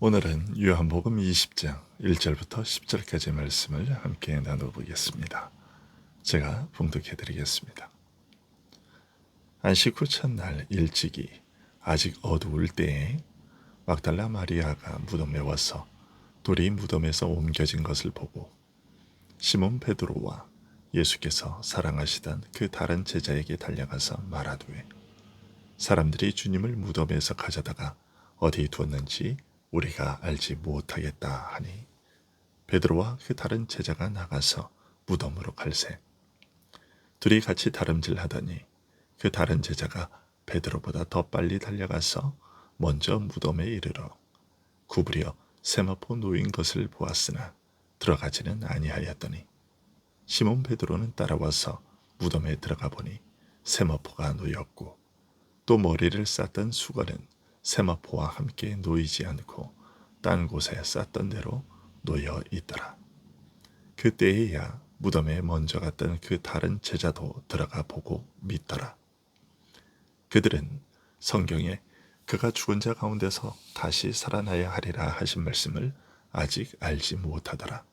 오늘은 요한복음 20장 1절부터 10절까지 말씀을 함께 나눠보겠습니다. 제가 봉독해 드리겠습니다. 안식 후 첫날 일찍이 아직 어두울 때에 막달라 마리아가 무덤에 와서 돌이 무덤에서 옮겨진 것을 보고 시몬 베드로와 예수께서 사랑하시던 그 다른 제자에게 달려가서 말하되 사람들이 주님을 무덤에서 가져다가 어디 두었는지 우리가 알지 못하겠다 하니 베드로와 그 다른 제자가 나가서 무덤으로 갈새 둘이 같이 다름질하더니 그 다른 제자가 베드로보다 더 빨리 달려가서 먼저 무덤에 이르러 구부려 세마포 놓인 것을 보았으나 들어가지는 아니하였더니 시몬 베드로는 따라와서 무덤에 들어가 보니 세마포가 놓였고 또 머리를 쌌던 수건은 세마포와 함께 놓이지 않고 딴 곳에 쌌던 대로 놓여 있더라. 그때에야 무덤에 먼저 갔던 그 다른 제자도 들어가 보고 믿더라. 그들은 성경에 그가 죽은 자 가운데서 다시 살아나야 하리라 하신 말씀을 아직 알지 못하더라.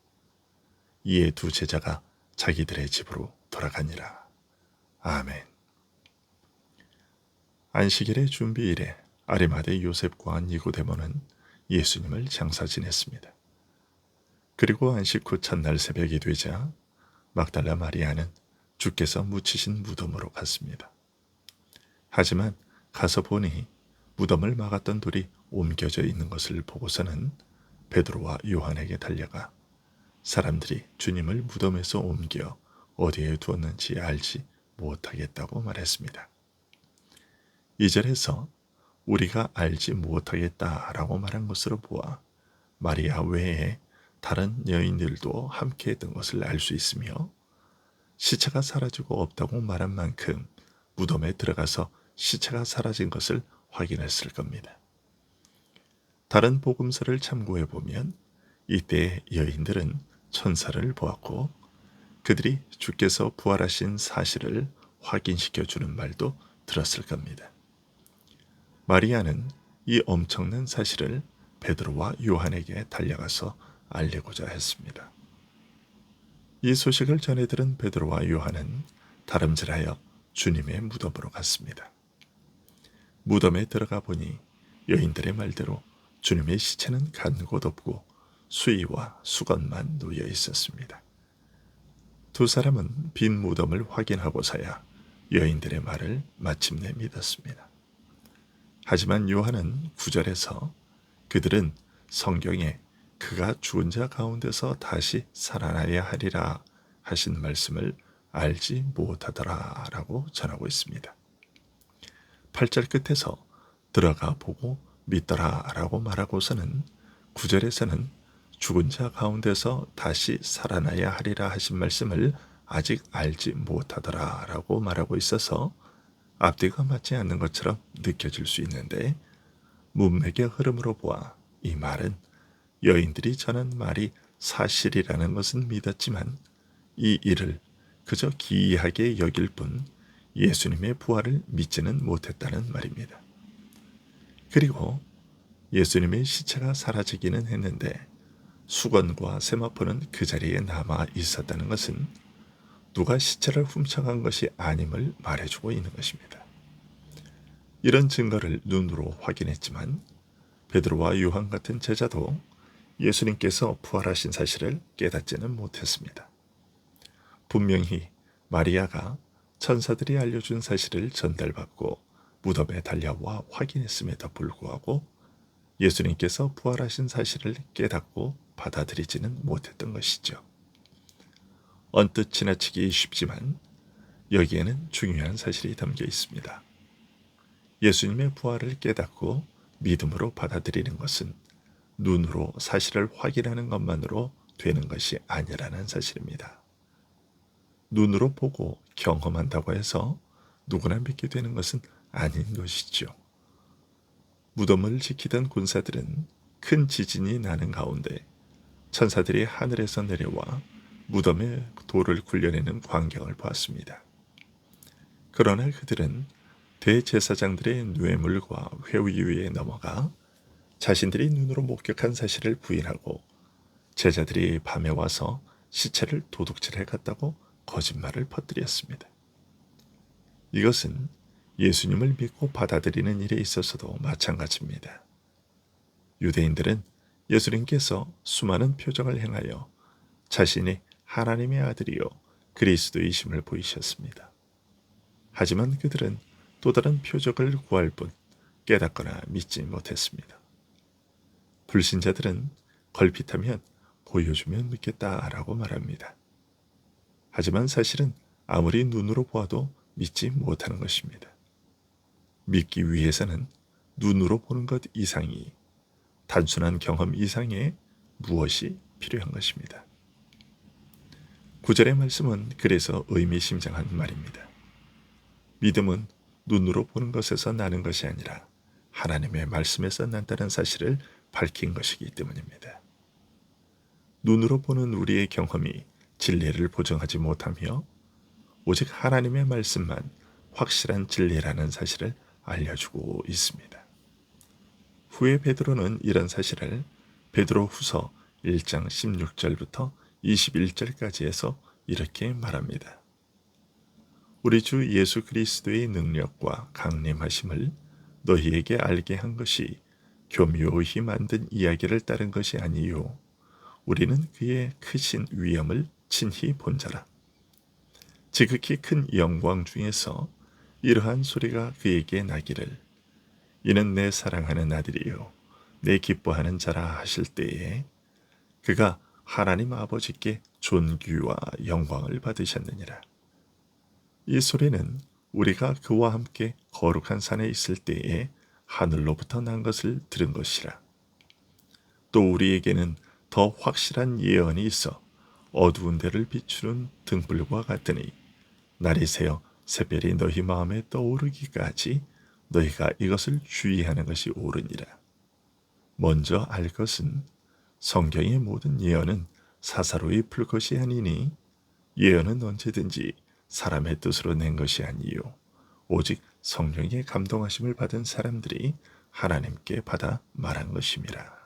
이에 두 제자가 자기들의 집으로 돌아가니라. 아멘. 안식일의 준비일에 아리마대 요셉과 니고데모는 예수님을 장사 지냈습니다. 그리고 안식 후 첫날 새벽이 되자 막달라 마리아는 주께서 묻히신 무덤으로 갔습니다. 하지만 가서 보니 무덤을 막았던 돌이 옮겨져 있는 것을 보고서는 베드로와 요한에게 달려가 사람들이 주님을 무덤에서 옮겨 어디에 두었는지 알지 못하겠다고 말했습니다. 2절에서 우리가 알지 못하겠다라고 말한 것으로 보아 마리아 외에 다른 여인들도 함께 했던 것을 알 수 있으며 시체가 사라지고 없다고 말한 만큼 무덤에 들어가서 시체가 사라진 것을 확인했을 겁니다. 다른 복음서를 참고해 보면 이때 여인들은 천사를 보았고 그들이 주께서 부활하신 사실을 확인시켜 주는 말도 들었을 겁니다. 마리아는 이 엄청난 사실을 베드로와 요한에게 달려가서 알리고자 했습니다. 이 소식을 전해 들은 베드로와 요한은 다름질하여 주님의 무덤으로 갔습니다. 무덤에 들어가 보니 여인들의 말대로 주님의 시체는 간 곳 없고 수의와 수건만 놓여 있었습니다. 두 사람은 빈 무덤을 확인하고서야 여인들의 말을 마침내 믿었습니다. 하지만 요한은 9절에서 그들은 성경에 그가 죽은 자 가운데서 다시 살아나야 하리라 하신 말씀을 알지 못하더라 라고 전하고 있습니다. 8절 끝에서 들어가 보고 믿더라 라고 말하고서는 9절에서는 죽은 자 가운데서 다시 살아나야 하리라 하신 말씀을 아직 알지 못하더라 라고 말하고 있어서 앞뒤가 맞지 않는 것처럼 느껴질 수 있는데 문맥의 흐름으로 보아 이 말은 여인들이 전한 말이 사실이라는 것은 믿었지만 이 일을 그저 기이하게 여길 뿐 예수님의 부활을 믿지는 못했다는 말입니다. 그리고 예수님의 시체가 사라지기는 했는데 수건과 세마포는 그 자리에 남아 있었다는 것은 누가 시체를 훔쳐간 것이 아님을 말해주고 있는 것입니다. 이런 증거를 눈으로 확인했지만 베드로와 요한 같은 제자도 예수님께서 부활하신 사실을 깨닫지는 못했습니다. 분명히 마리아가 천사들이 알려준 사실을 전달받고 무덤에 달려와 확인했음에도 불구하고 예수님께서 부활하신 사실을 깨닫고 받아들이지는 못했던 것이죠. 언뜻 지나치기 쉽지만 여기에는 중요한 사실이 담겨 있습니다. 예수님의 부활을 깨닫고 믿음으로 받아들이는 것은 눈으로 사실을 확인하는 것만으로 되는 것이 아니라는 사실입니다. 눈으로 보고 경험한다고 해서 누구나 믿게 되는 것은 아닌 것이죠. 무덤을 지키던 군사들은 큰 지진이 나는 가운데 천사들이 하늘에서 내려와 무덤에 돌을 굴려내는 광경을 보았습니다. 그러나 그들은 대제사장들의 뇌물과 회의 위에 넘어가 자신들이 눈으로 목격한 사실을 부인하고 제자들이 밤에 와서 시체를 도둑질해 갔다고 거짓말을 퍼뜨렸습니다. 이것은 예수님을 믿고 받아들이는 일에 있어서도 마찬가지입니다. 유대인들은 예수님께서 수많은 표적을 행하여 자신이 하나님의 아들이요 그리스도이심을 보이셨습니다. 하지만 그들은 또 다른 표적을 구할 뿐 깨닫거나 믿지 못했습니다. 불신자들은 걸핏하면 보여주면 믿겠다라고 말합니다. 하지만 사실은 아무리 눈으로 보아도 믿지 못하는 것입니다. 믿기 위해서는 눈으로 보는 것 이상이, 단순한 경험 이상의 무엇이 필요한 것입니다. 9절의 말씀은 그래서 의미심장한 말입니다. 믿음은 눈으로 보는 것에서 나는 것이 아니라 하나님의 말씀에서 난다는 사실을 밝힌 것이기 때문입니다. 눈으로 보는 우리의 경험이 진리를 보증하지 못하며 오직 하나님의 말씀만 확실한 진리라는 사실을 알려주고 있습니다. 후에 베드로는 이런 사실을 베드로 후서 1장 16절부터 21절까지에서 이렇게 말합니다. 우리 주 예수 그리스도의 능력과 강림하심을 너희에게 알게 한 것이 교묘히 만든 이야기를 따른 것이 아니요 우리는 그의 크신 위엄을 친히 본 자라. 지극히 큰 영광 중에서 이러한 소리가 그에게 나기를 이는 내 사랑하는 아들이요 내 기뻐하는 자라 하실 때에 그가 하나님 아버지께 존귀와 영광을 받으셨느니라. 이 소리는 우리가 그와 함께 거룩한 산에 있을 때에 하늘로부터 난 것을 들은 것이라. 또 우리에게는 더 확실한 예언이 있어 어두운 데를 비추는 등불과 같으니 날이 새어 새별이 너희 마음에 떠오르기까지 너희가 이것을 주의하는 것이 옳으니라. 먼저 알 것은 성경의 모든 예언은 사사로이 풀 것이 아니니 예언은 언제든지 사람의 뜻으로 낸 것이 아니요 오직 성령의 감동하심을 받은 사람들이 하나님께 받아 말한 것임이라.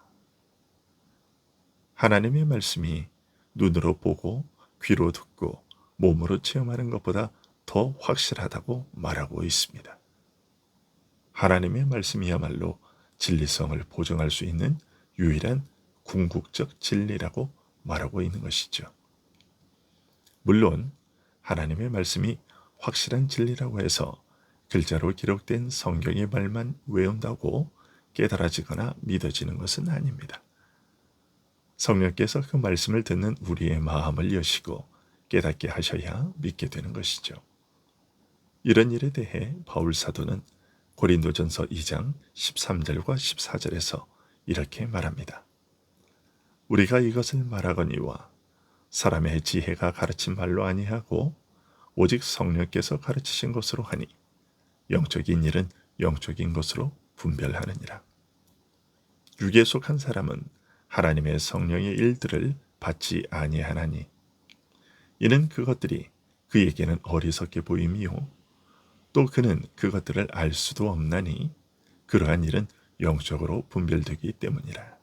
하나님의 말씀이 눈으로 보고 귀로 듣고 몸으로 체험하는 것보다 더 확실하다고 말하고 있습니다. 하나님의 말씀이야말로 진리성을 보증할 수 있는 유일한 궁극적 진리라고 말하고 있는 것이죠. 물론 하나님의 말씀이 확실한 진리라고 해서 글자로 기록된 성경의 말만 외운다고 깨달아지거나 믿어지는 것은 아닙니다. 성령께서 그 말씀을 듣는 우리의 마음을 여시고 깨닫게 하셔야 믿게 되는 것이죠. 이런 일에 대해 바울 사도는 고린도전서 2장 13절과 14절에서 이렇게 말합니다. 우리가 이것을 말하거니와 사람의 지혜가 가르친 말로 아니하고 오직 성령께서 가르치신 것으로 하니 영적인 일은 영적인 것으로 분별하느니라. 육에 속한 사람은 하나님의 성령의 일들을 받지 아니하나니 이는 그것들이 그에게는 어리석게 보임이요 또 그는 그것들을 알 수도 없나니 그러한 일은 영적으로 분별되기 때문이라.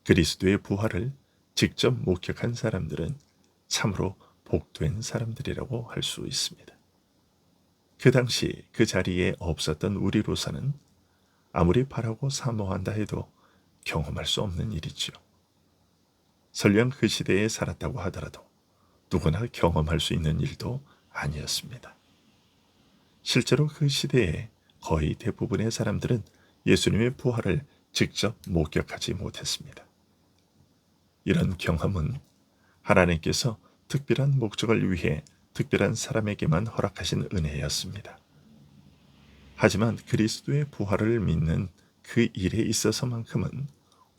그리스도의 부활을 직접 목격한 사람들은 참으로 복된 사람들이라고 할 수 있습니다. 그 당시 그 자리에 없었던 우리로서는 아무리 바라고 사모한다 해도 경험할 수 없는 일이지요. 설령 그 시대에 살았다고 하더라도 누구나 경험할 수 있는 일도 아니었습니다. 실제로 그 시대에 거의 대부분의 사람들은 예수님의 부활을 직접 목격하지 못했습니다. 이런 경험은 하나님께서 특별한 목적을 위해 특별한 사람에게만 허락하신 은혜였습니다. 하지만 그리스도의 부활을 믿는 그 일에 있어서만큼은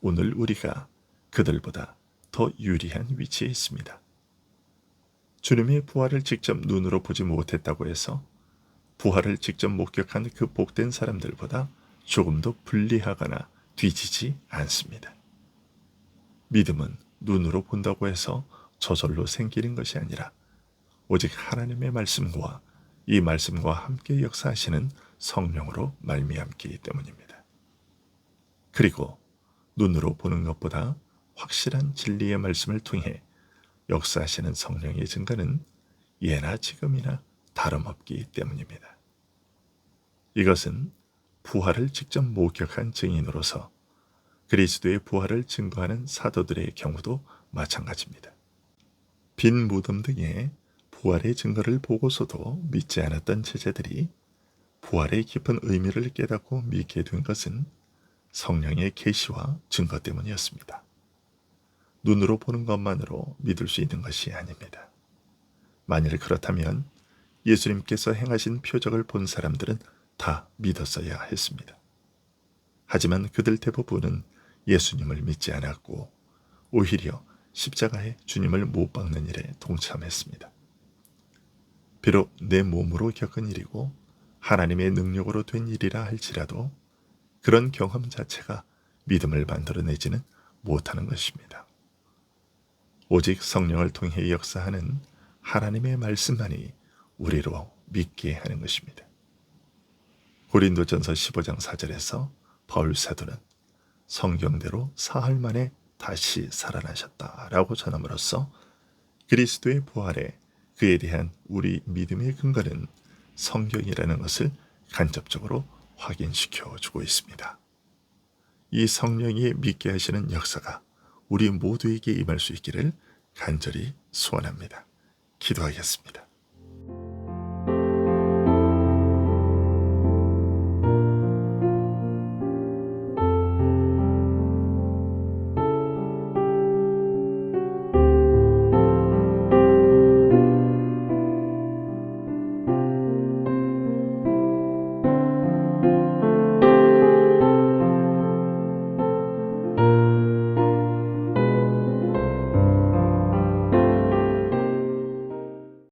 오늘 우리가 그들보다 더 유리한 위치에 있습니다. 주님의 부활을 직접 눈으로 보지 못했다고 해서 부활을 직접 목격한 그 복된 사람들보다 조금 더 불리하거나 뒤지지 않습니다. 믿음은 눈으로 본다고 해서 저절로 생기는 것이 아니라 오직 하나님의 말씀과 이 말씀과 함께 역사하시는 성령으로 말미암기 때문입니다. 그리고 눈으로 보는 것보다 확실한 진리의 말씀을 통해 역사하시는 성령의 증거는 예나 지금이나 다름없기 때문입니다. 이것은 부활을 직접 목격한 증인으로서 그리스도의 부활을 증거하는 사도들의 경우도 마찬가지입니다. 빈 무덤 등의 부활의 증거를 보고서도 믿지 않았던 제자들이 부활의 깊은 의미를 깨닫고 믿게 된 것은 성령의 계시와 증거 때문이었습니다. 눈으로 보는 것만으로 믿을 수 있는 것이 아닙니다. 만일 그렇다면 예수님께서 행하신 표적을 본 사람들은 다 믿었어야 했습니다. 하지만 그들 대부분은 예수님을 믿지 않았고 오히려 십자가에 주님을 못 박는 일에 동참했습니다. 비록 내 몸으로 겪은 일이고 하나님의 능력으로 된 일이라 할지라도 그런 경험 자체가 믿음을 만들어내지는 못하는 것입니다. 오직 성령을 통해 역사하는 하나님의 말씀만이 우리로 믿게 하는 것입니다. 고린도전서 15장 4절에서 바울 사도는 성경대로 사흘 만에 다시 살아나셨다라고 전함으로써 그리스도의 부활에 그에 대한 우리 믿음의 근거는 성경이라는 것을 간접적으로 확인시켜 주고 있습니다. 이 성령이 믿게 하시는 역사가 우리 모두에게 임할 수 있기를 간절히 소원합니다. 기도하겠습니다.